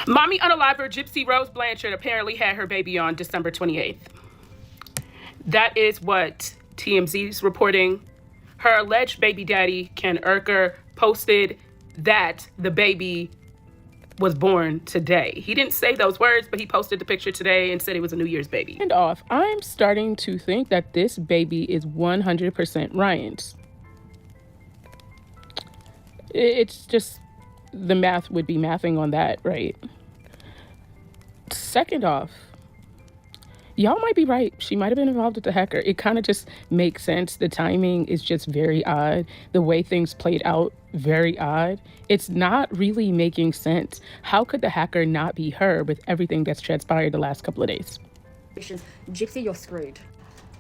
Mommy unaliver Gypsy Rose Blanchard apparently had her baby on December 28th. That is what TMZ's reporting. Her alleged baby daddy, Ken Erker, posted that the baby was born today. He didn't say those words, but he posted the picture today and said it was a New Year's baby. And I'm starting to think that this baby is 100% Ryan's. It's just, the math would be mathing on that, right? Second off, y'all might be right. She might have been involved with the hacker. It kind of just makes sense. The timing is just very odd. The way things played out, very odd. It's not really making sense. How could the hacker not be her with everything that's transpired the last couple of days? Gypsy, you're screwed.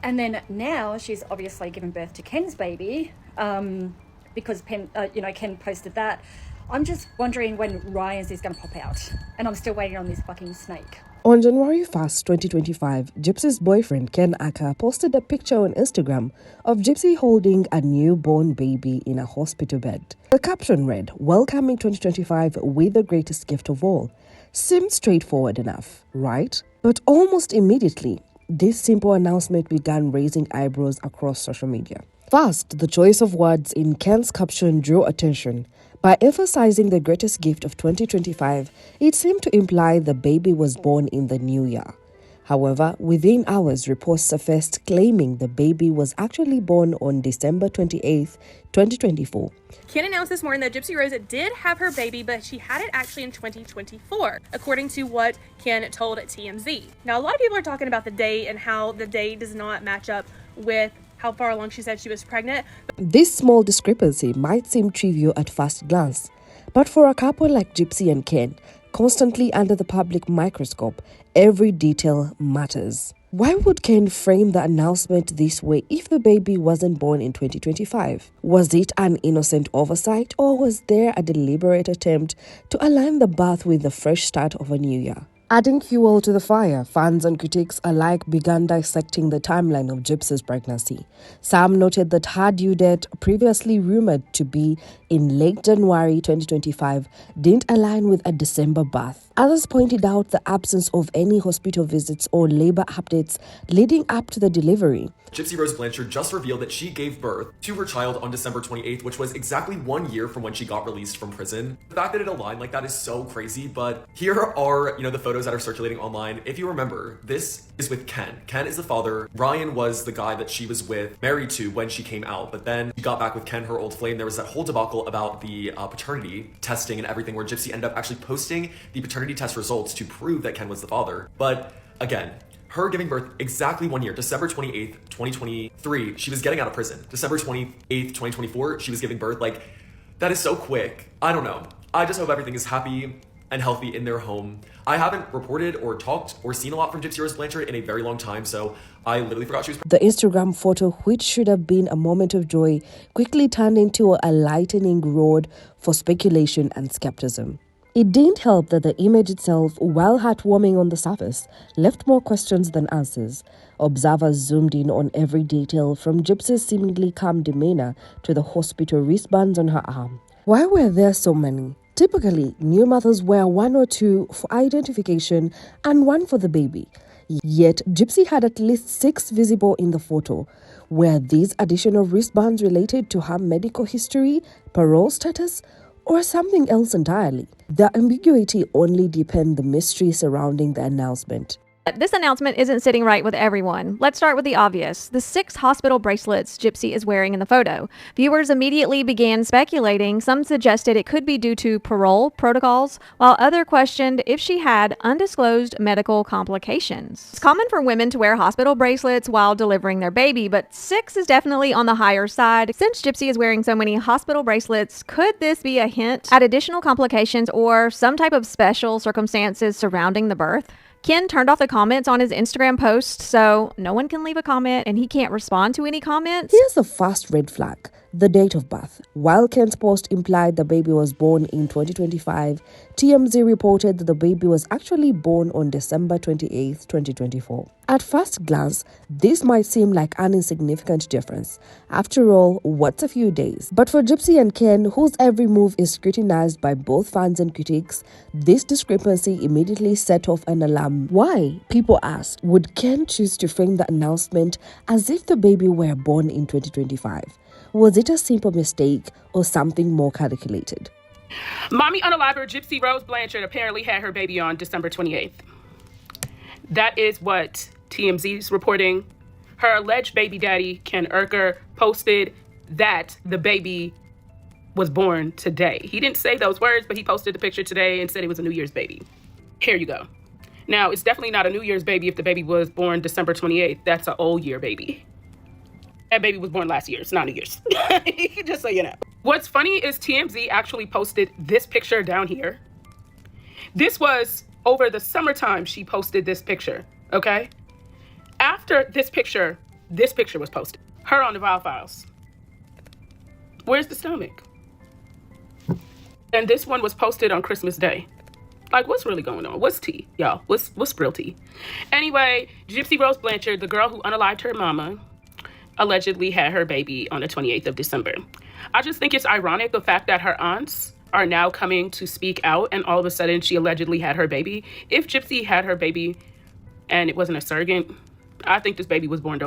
And then now she's obviously given birth to Ken's baby, because Ken posted that. I'm just wondering when Ryan's is going to pop out. And I'm still waiting on this fucking snake. On January 1st, 2025, Gypsy's boyfriend Ken Erker posted a picture on Instagram of Gypsy holding a newborn baby in a hospital bed. The caption read, "Welcoming 2025 with the greatest gift of all." Seemed straightforward enough, right? But almost immediately, this simple announcement began raising eyebrows across social media. First, the choice of words in Ken's caption drew attention. By emphasizing the greatest gift of 2025, it seemed to imply the baby was born in the new year. However, within hours, reports surfaced claiming the baby was actually born on December 28th, 2024. Ken announced this morning that Gypsy Rose did have her baby, but she had it actually in 2024, according to what Ken told TMZ. Now, a lot of people are talking about the date and how the date does not match up with how far along she said she was pregnant. This small discrepancy might seem trivial at first glance, but for a couple like Gypsy and Ken, constantly under the public microscope, every detail matters. Why would Ken frame the announcement this way if the baby wasn't born in 2025? Was it an innocent oversight, or was there a deliberate attempt to align the birth with the fresh start of a new year? Adding fuel to the fire, fans and critics alike began dissecting the timeline of Gypsy's pregnancy. Some noted that her due date, previously rumored to be in late January 2025, didn't align with a December birth. Others pointed out the absence of any hospital visits or labor updates leading up to the delivery. Gypsy Rose Blanchard just revealed that she gave birth to her child on December 28th, which was exactly 1 year from when she got released from prison. The fact that it aligned like that is so crazy, but here are, the photos that are circulating online. If you remember, this is with Ken. Ken is the father. Ryan was the guy that she was married to when she came out, but then she got back with Ken, her old flame. There was that whole debacle about the paternity testing and everything, where Gypsy ended up actually posting the paternity test results to prove that Ken was the father. But again, her giving birth exactly 1 year, December 28th, 2023, she was getting out of prison. December 28th, 2024, she was giving birth. That is so quick. I don't know. I just hope everything is happy and healthy in their home. I haven't reported or talked or seen a lot from Gypsy Rose Blanchard in a very long time, so I literally forgot she was The Instagram photo, which should have been a moment of joy, quickly turned into a lightning rod for speculation and skepticism. It didn't help that the image itself, while heartwarming on the surface, left more questions than answers. Observers zoomed in on every detail, from Gypsy's seemingly calm demeanor to the hospital wristbands on her arm. Why were there so many? Typically, new mothers wear one or two for identification and one for the baby. Yet, Gypsy had at least 6 visible in the photo. Were these additional wristbands related to her medical history, parole status, or something else entirely? The ambiguity only deepened the mystery surrounding the announcement. This announcement isn't sitting right with everyone. Let's start with the obvious. The 6 hospital bracelets Gypsy is wearing in the photo. Viewers immediately began speculating. Some suggested it could be due to parole protocols, while others questioned if she had undisclosed medical complications. It's common for women to wear hospital bracelets while delivering their baby, but 6 is definitely on the higher side. Since Gypsy is wearing so many hospital bracelets, could this be a hint at additional complications or some type of special circumstances surrounding the birth? Ken turned off the comments on his Instagram post, so no one can leave a comment and he can't respond to any comments. Here's the first red flag. the date of birth. While Ken's post implied the baby was born in 2025, TMZ reported that the baby was actually born on December 28, 2024. At first glance, this might seem like an insignificant difference. After all, what's a few days? But for Gypsy and Ken, whose every move is scrutinized by both fans and critics, this discrepancy immediately set off an alarm. Why? People asked, would Ken choose to frame the announcement as if the baby were born in 2025? Was it a simple mistake or something more calculated? Mommy unaliver Gypsy Rose Blanchard apparently had her baby on December 28th. That is what TMZ's reporting. Her alleged baby daddy, Ken Urker, posted that the baby was born today. He didn't say those words, but he posted the picture today and said it was a New Year's baby. Here you go. Now, it's definitely not a New Year's baby if the baby was born December 28th. That's an old year baby. That baby was born last year. It's not New Year's. Just so you know. What's funny is TMZ actually posted this picture down here. This was over the summertime she posted this picture, okay? After this picture was posted. Her on the Vial Files. Where's the stomach? And this one was posted on Christmas Day. Like, what's really going on? What's tea, y'all? What's real tea? Anyway, Gypsy Rose Blanchard, the girl who unalived her mama, allegedly had her baby on the 28th of December. I just think it's ironic the fact that her aunts are now coming to speak out and all of a sudden she allegedly had her baby. If Gypsy had her baby and it wasn't a surrogate, I think this baby was born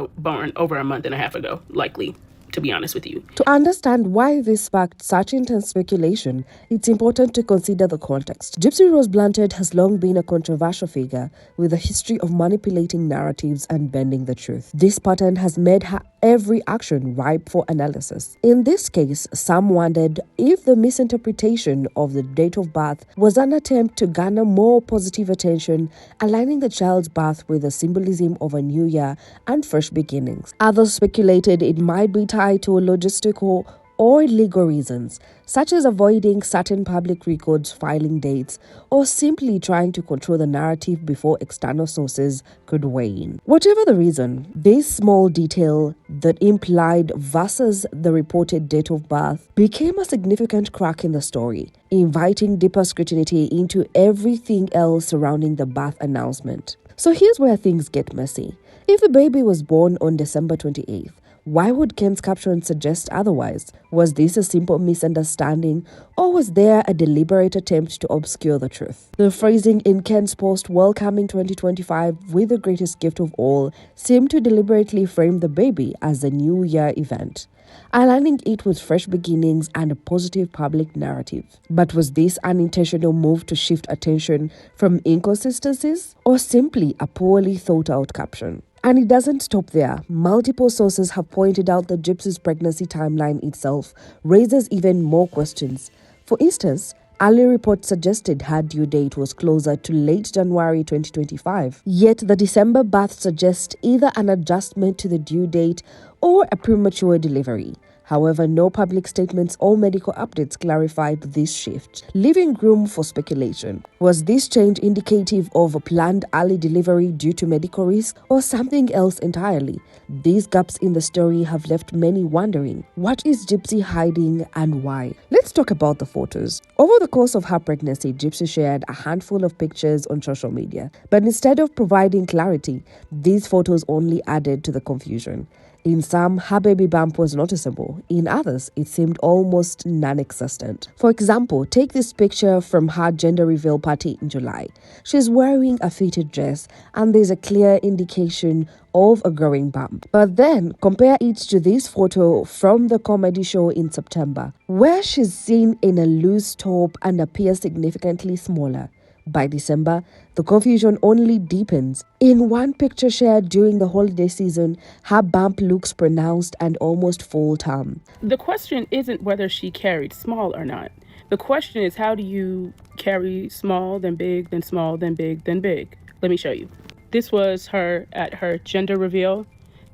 over a month and a half ago, likely, to be honest with you. To understand why this sparked such intense speculation, it's important to consider the context. Gypsy Rose Blanchard has long been a controversial figure with a history of manipulating narratives and bending the truth. This pattern has made her every action ripe for analysis. In this case, some wondered if the misinterpretation of the date of birth was an attempt to garner more positive attention, aligning the child's birth with the symbolism of a new year and fresh beginnings. Others speculated it might be tied to logistical or legal reasons, such as avoiding certain public records filing dates or simply trying to control the narrative before external sources could weigh in. Whatever the reason, this small detail that implied versus the reported date of birth became a significant crack in the story, inviting deeper scrutiny into everything else surrounding the birth announcement. So here's where things get messy. If the baby was born on December 28th, why would Ken's caption suggest otherwise? Was this a simple misunderstanding, or was there a deliberate attempt to obscure the truth? The phrasing in Ken's post welcoming 2025 with the greatest gift of all seemed to deliberately frame the baby as a New Year event, aligning it with fresh beginnings and a positive public narrative. But was this an intentional move to shift attention from inconsistencies, or simply a poorly thought out caption? And it doesn't stop there. Multiple sources have pointed out that Gypsy's pregnancy timeline itself raises even more questions. For instance, early reports suggested her due date was closer to late January 2025. Yet the December birth suggests either an adjustment to the due date or a premature delivery. However, no public statements or medical updates clarified this shift, leaving room for speculation. Was this change indicative of a planned early delivery due to medical risk or something else entirely? These gaps in the story have left many wondering, what is Gypsy hiding and why? Let's talk about the photos. Over the course of her pregnancy, Gypsy shared a handful of pictures on social media, but instead of providing clarity, these photos only added to the confusion. In some, her baby bump was noticeable. In others, it seemed almost non-existent. For example, take this picture from her gender reveal party in July. She's wearing a fitted dress and there's a clear indication of a growing bump. But then, compare it to this photo from the comedy show in September, where she's seen in a loose top and appears significantly smaller. By December, the confusion only deepens. In one picture shared during the holiday season, her bump looks pronounced and almost full-term. The question isn't whether she carried small or not. The question is, how do you carry small, then big, then small, then big, then big? Let me show you. This was her at her gender reveal.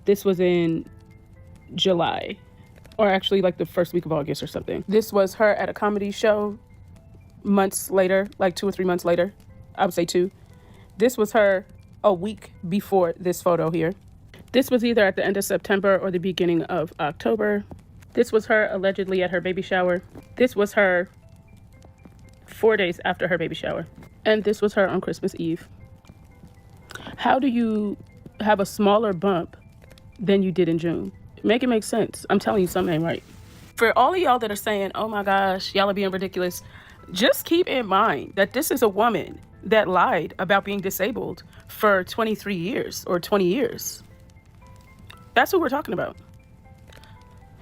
This was in July, or actually like the first week of August or something. This was her at a comedy show months later, like 2 or 3 months later. I would say 2. This was her a week before this photo here. This was either at the end of September or the beginning of October. This was her allegedly at her baby shower. This was her 4 days after her baby shower. And this was her on Christmas Eve. How do you have a smaller bump than you did in June? Make it make sense. I'm telling you, something ain't right. For all of y'all that are saying, oh my gosh, y'all are being ridiculous, just keep in mind that this is a woman that lied about being disabled for 23 years or 20 years. That's who we're talking about.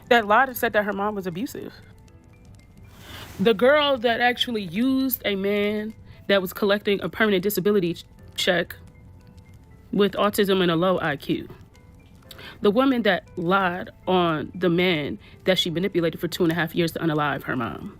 That lied and said that her mom was abusive. The girl that actually used a man that was collecting a permanent disability check with autism and a low IQ. The woman that lied on the man that she manipulated for 2.5 years to unalive her mom.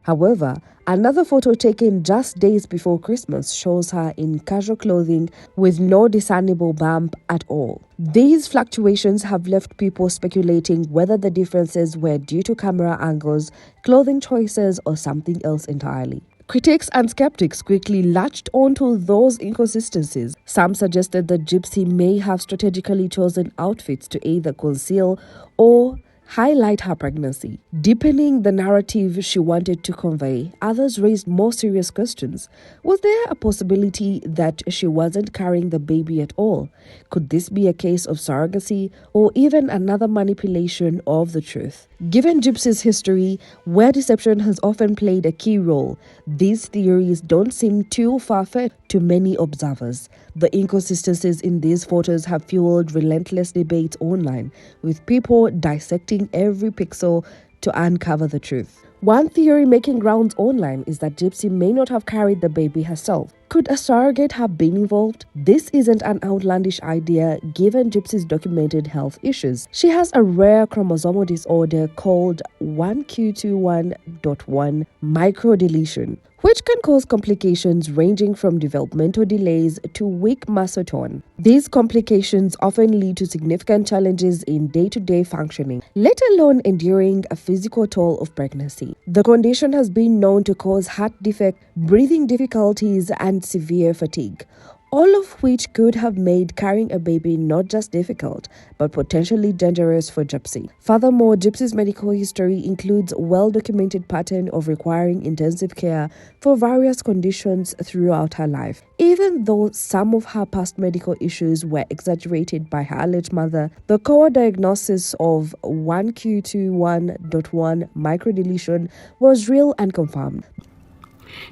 However, another photo taken just days before Christmas shows her in casual clothing with no discernible bump at all. These fluctuations have left people speculating whether the differences were due to camera angles, clothing choices, or something else entirely. Critics and skeptics quickly latched onto those inconsistencies. Some suggested that Gypsy may have strategically chosen outfits to either conceal or highlight her pregnancy, deepening the narrative she wanted to convey. Others raised more serious questions. Was there a possibility that she wasn't carrying the baby at all? Could this be a case of surrogacy or even another manipulation of the truth? Given Gypsy's history, where deception has often played a key role, these theories don't seem too far-fetched to many observers. The inconsistencies in these photos have fueled relentless debates online, with people dissecting every pixel to uncover the truth. One theory making rounds online is that Gypsy may not have carried the baby herself. Could a surrogate have been involved? This isn't an outlandish idea given Gypsy's documented health issues. She has a rare chromosomal disorder called 1q21.1 microdeletion, which can cause complications ranging from developmental delays to weak muscle tone. These complications often lead to significant challenges in day-to-day functioning, let alone enduring a physical toll of pregnancy. The condition has been known to cause heart defect, breathing difficulties, and severe fatigue, all of which could have made carrying a baby not just difficult, but potentially dangerous for Gypsy. Furthermore, Gypsy's medical history includes a well-documented pattern of requiring intensive care for various conditions throughout her life. Even though some of her past medical issues were exaggerated by her alleged mother, the core diagnosis of 1q21.1 microdeletion was real and confirmed.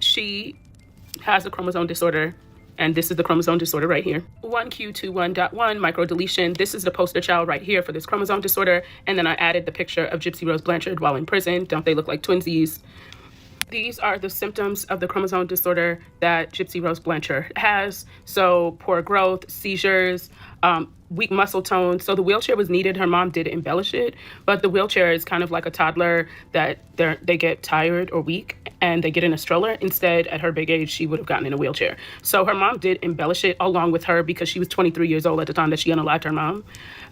She has a chromosome disorder, and this is the chromosome disorder right here. 1q21.1 microdeletion. This is the poster child right here for this chromosome disorder. And then I added the picture of Gypsy Rose Blanchard while in prison. Don't they look like twinsies? These are the symptoms of the chromosome disorder that Gypsy Rose Blanchard has. So poor growth, seizures, weak muscle tone. So the wheelchair was needed. Her mom did embellish it, but the wheelchair is kind of like a toddler that they get tired or weak and they get in a stroller. Instead, at her big age, she would have gotten in a wheelchair. So her mom did embellish it along with her because she was 23 years old at the time that she unalived her mom.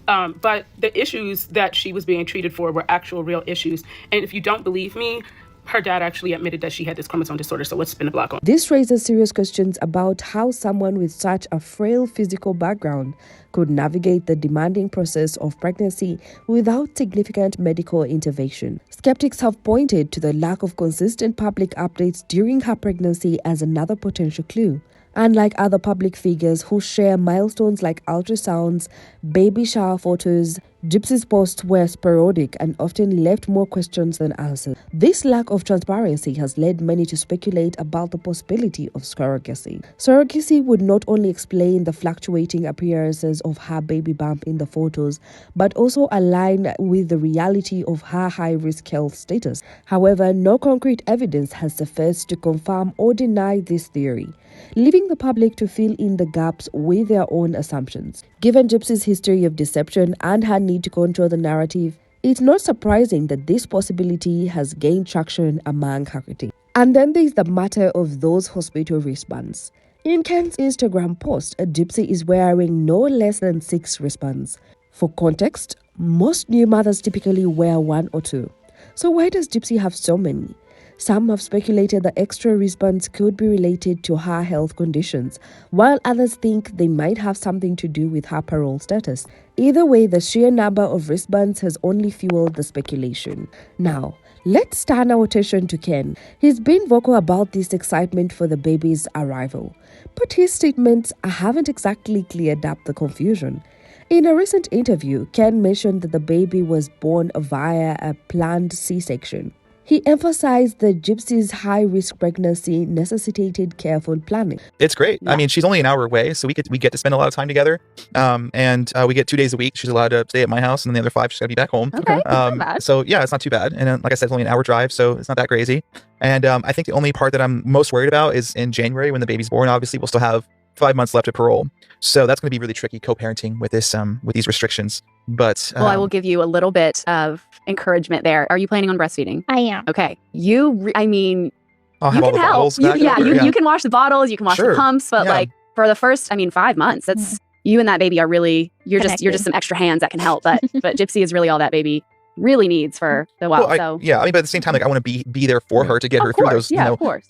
But the issues that she was being treated for were actual real issues. And if you don't believe me, her dad actually admitted that she had this chromosome disorder, so let's spin the block on. This raises serious questions about how someone with such a frail physical background could navigate the demanding process of pregnancy without significant medical intervention. Skeptics have pointed to the lack of consistent public updates during her pregnancy as another potential clue. Unlike other public figures who share milestones like ultrasounds, baby shower photos, Gypsy's posts were sporadic and often left more questions than answers. This lack of transparency has led many to speculate about the possibility of surrogacy. Surrogacy would not only explain the fluctuating appearances of her baby bump in the photos, but also align with the reality of her high-risk health status. However, no concrete evidence has surfaced to confirm or deny this theory, leaving the public to fill in the gaps with their own assumptions. Given Gypsy's history of deception and her need to control the narrative, it's not surprising that this possibility has gained traction among her critics. And then there's the matter of those hospital wristbands. In Ken's Instagram post, a Gypsy is wearing no less than 6 wristbands. For context, most new mothers typically wear 1 or 2. So why does Gypsy have so many? Some have speculated the extra wristbands could be related to her health conditions, while others think they might have something to do with her parole status. Either way, the sheer number of wristbands has only fueled the speculation. Now, let's turn our attention to Ken. He's been vocal about this excitement for the baby's arrival, but his statements haven't exactly cleared up the confusion. In a recent interview, Ken mentioned that the baby was born via a planned C-section. He emphasized that Gypsy's high-risk pregnancy necessitated careful planning. It's great. Yeah. I mean, she's only an hour away, so we get to spend a lot of time together. And we get 2 days a week. She's allowed to stay at my house, and then the other 5 she's got to be back home. Okay. So yeah, it's not too bad. And like I said, it's only an hour drive, so it's not that crazy. And I think the only part that I'm most worried about is in January when the baby's born. Obviously, we'll still have 5 months left of parole, so that's going to be really tricky co-parenting with this with these restrictions. But well, I will give you a little bit of encouragement there. Are you planning on breastfeeding? I am. Okay. I'll have you all can the help. bottles You, back yeah, over, you can wash the bottles, you can wash Sure. the pumps, but Yeah. like for the first, 5 months, that's you and that baby are really you're just some extra hands that can help. But Gypsy is really all that baby really needs for the while. But at the same time, like I want to be there for her to get her through those, of course.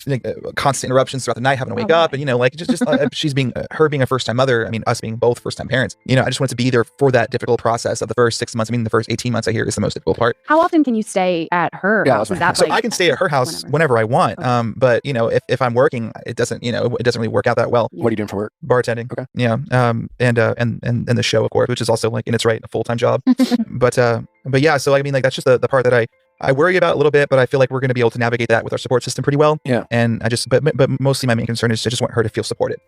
Constant interruptions throughout the night, having to wake up, and just she's being a first time mother. I mean, us being both first time parents. I just want to be there for that difficult process of the first 6 months. The first 18 months I hear is the most difficult part. How often can you stay at her house? Is that so I can stay at her house whenever I want. Okay. But if I'm working, it doesn't really work out that well. What are you doing for work? Bartending. Okay. Yeah. And the show, of course, which is also like in its right a full-time job. But yeah, so that's just the part that I worry about a little bit, but I feel like we're going to be able to navigate that with our support system pretty well. Yeah. And but mostly my main concern is I just want her to feel supported.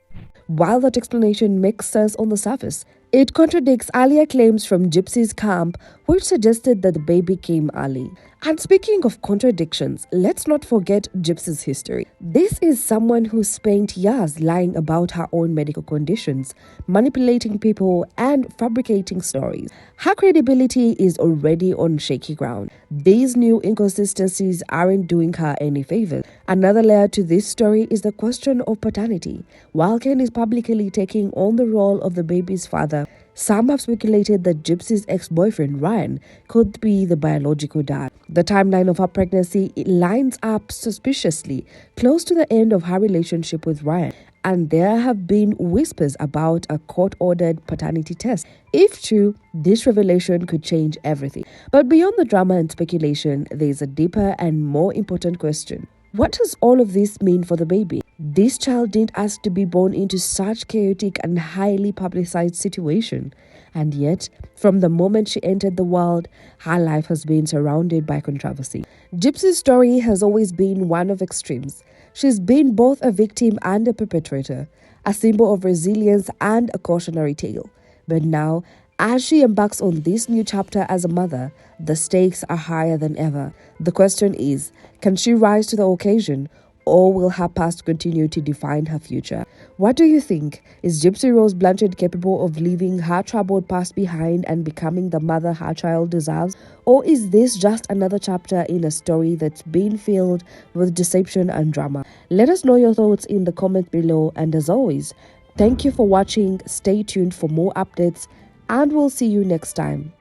While that explanation makes sense on the surface, it contradicts earlier claims from Gypsy's camp, which suggested that the baby came early. And speaking of contradictions, let's not forget Gypsy's history. This is someone who spent years lying about her own medical conditions, manipulating people, and fabricating stories. Her credibility is already on shaky ground. These new inconsistencies aren't doing her any favors. Another layer to this story is the question of paternity. While Ken is publicly taking on the role of the baby's father, some have speculated that Gypsy's ex-boyfriend, Ryan, could be the biological dad. The timeline of her pregnancy lines up suspiciously close to the end of her relationship with Ryan, and there have been whispers about a court-ordered paternity test. If true, this revelation could change everything. But beyond the drama and speculation, there is a deeper and more important question. What does all of this mean for the baby? This child didn't ask to be born into such chaotic and highly publicized situation. And yet, from the moment she entered the world, her life has been surrounded by controversy. Gypsy's story has always been one of extremes. She's been both a victim and a perpetrator, a symbol of resilience and a cautionary tale. But now, as she embarks on this new chapter as a mother, the stakes are higher than ever. The question is, can she rise to the occasion, or will her past continue to define her future? What do you think? Is Gypsy Rose Blanchard capable of leaving her troubled past behind and becoming the mother her child deserves? Or is this just another chapter in a story that's been filled with deception and drama? Let us know your thoughts in the comment below, and as always, thank you for watching. Stay tuned for more updates, and we'll see you next time.